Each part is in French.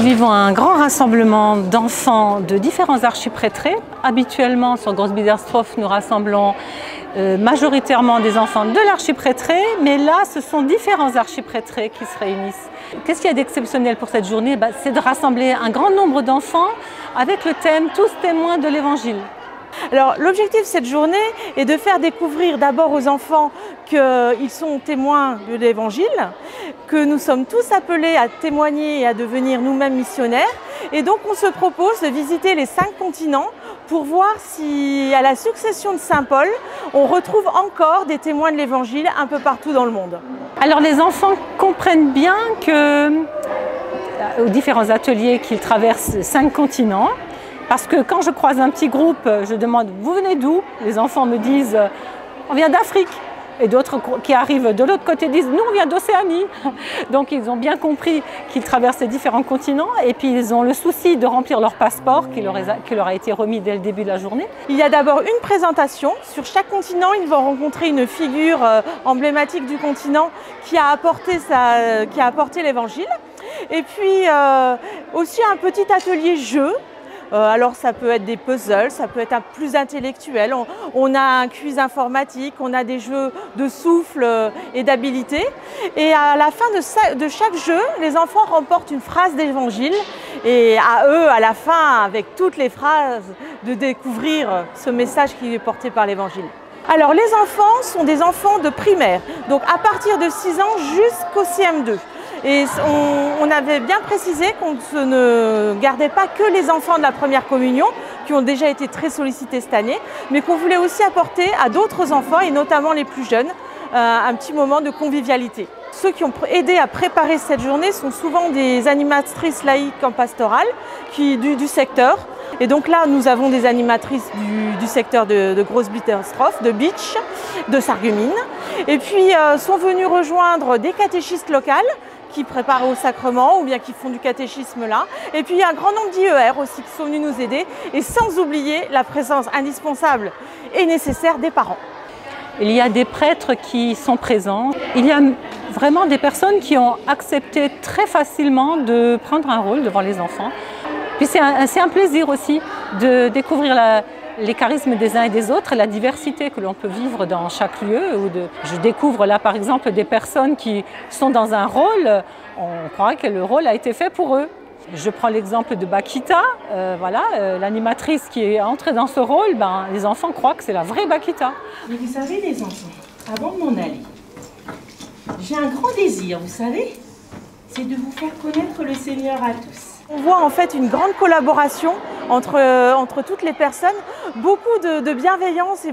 vivons un grand rassemblement d'enfants de différents archiprêtrés. Habituellement, sur Großbiedersdorf, nous rassemblons majoritairement des enfants de l'archiprêtré, mais là, ce sont différents archiprêtrés qui se réunissent. Qu'est-ce qu'il y a d'exceptionnel pour cette journée? C'est de rassembler un grand nombre d'enfants avec le thème « Tous témoins de l'Évangile ». Alors l'objectif de cette journée est de faire découvrir d'abord aux enfants qu'ils sont témoins de l'Évangile, que nous sommes tous appelés à témoigner et à devenir nous-mêmes missionnaires. Et donc on se propose de visiter les 5 continents pour voir si, à la succession de Saint Paul, on retrouve encore des témoins de l'Évangile un peu partout dans le monde. Alors les enfants comprennent bien que, aux différents ateliers qu'ils traversent 5 continents, parce que quand je croise un petit groupe, je demande « Vous venez d'où ?» Les enfants me disent « On vient d'Afrique ». Et d'autres qui arrivent de l'autre côté disent « Nous, on vient d'Océanie ». Donc ils ont bien compris qu'ils traversent ces différents continents et puis ils ont le souci de remplir leur passeport qui leur a été remis dès le début de la journée. Il y a d'abord une présentation. Sur chaque continent, ils vont rencontrer une figure emblématique du continent qui a apporté l'Évangile. Et puis aussi un petit atelier jeu. Alors ça peut être des puzzles, ça peut être plus intellectuel, on a un quiz informatique, on a des jeux de souffle et d'habilité. Et à la fin de chaque jeu, les enfants remportent une phrase d'évangile et à eux, à la fin, avec toutes les phrases, de découvrir ce message qui est porté par l'évangile. Alors les enfants sont des enfants de primaire, donc à partir de 6 ans jusqu'au CM2. Et on avait bien précisé qu'on ne gardait pas que les enfants de la première communion, qui ont déjà été très sollicités cette année, mais qu'on voulait aussi apporter à d'autres enfants, et notamment les plus jeunes, un petit moment de convivialité. Ceux qui ont aidé à préparer cette journée sont souvent des animatrices laïques en pastorale du secteur. Et donc là, nous avons des animatrices du secteur de Großbiedersdorf, de Bitsch, de Sarreguemines. Et puis sont venus rejoindre des catéchistes locales qui préparent au sacrement ou bien qui font du catéchisme là. Et puis il y a un grand nombre d'IER aussi qui sont venus nous aider. Et sans oublier la présence indispensable et nécessaire des parents. Il y a des prêtres qui sont présents. Il y a vraiment des personnes qui ont accepté très facilement de prendre un rôle devant les enfants. Puis c'est un plaisir aussi de découvrir les charismes des uns et des autres, la diversité que l'on peut vivre dans chaque lieu. Je découvre là par exemple des personnes qui sont dans un rôle, on croit que le rôle a été fait pour eux. Je prends l'exemple de Bakita, l'animatrice qui est entrée dans ce rôle, les enfants croient que c'est la vraie Bakita. Mais vous savez les enfants, avant de m'en aller, j'ai un grand désir, vous savez, c'est de vous faire connaître le Seigneur à tous. On voit en fait une grande collaboration entre toutes les personnes, beaucoup de bienveillance et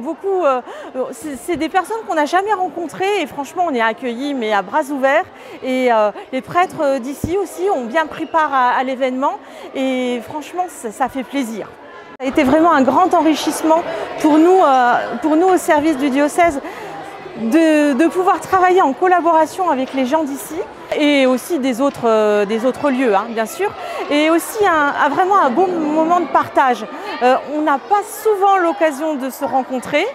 c'est des personnes qu'on n'a jamais rencontrées et franchement on est accueillis mais à bras ouverts et les prêtres d'ici aussi ont bien pris part à l'événement et franchement ça fait plaisir. Ça a été vraiment un grand enrichissement pour nous au service du diocèse de pouvoir travailler en collaboration avec les gens d'ici et aussi des autres lieux, bien sûr, et aussi vraiment un bon moment de partage. On n'a pas souvent l'occasion de se rencontrer,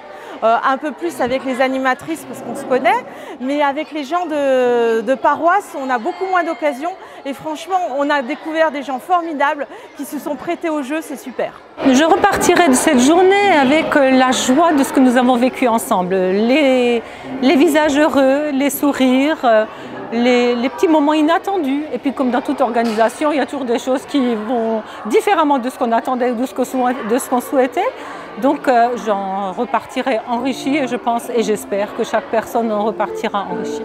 un peu plus avec les animatrices parce qu'on se connaît, mais avec les gens de paroisse, on a beaucoup moins d'occasions et franchement, on a découvert des gens formidables qui se sont prêtés au jeu, c'est super. Je repartirai de cette journée avec la joie de ce que nous avons vécu ensemble. Les visages heureux, les sourires, les petits moments inattendus. Et puis comme dans toute organisation, il y a toujours des choses qui vont différemment de ce qu'on attendait ou de ce qu'on souhaitait. Donc j'en repartirai enrichie et je pense et j'espère que chaque personne en repartira enrichie.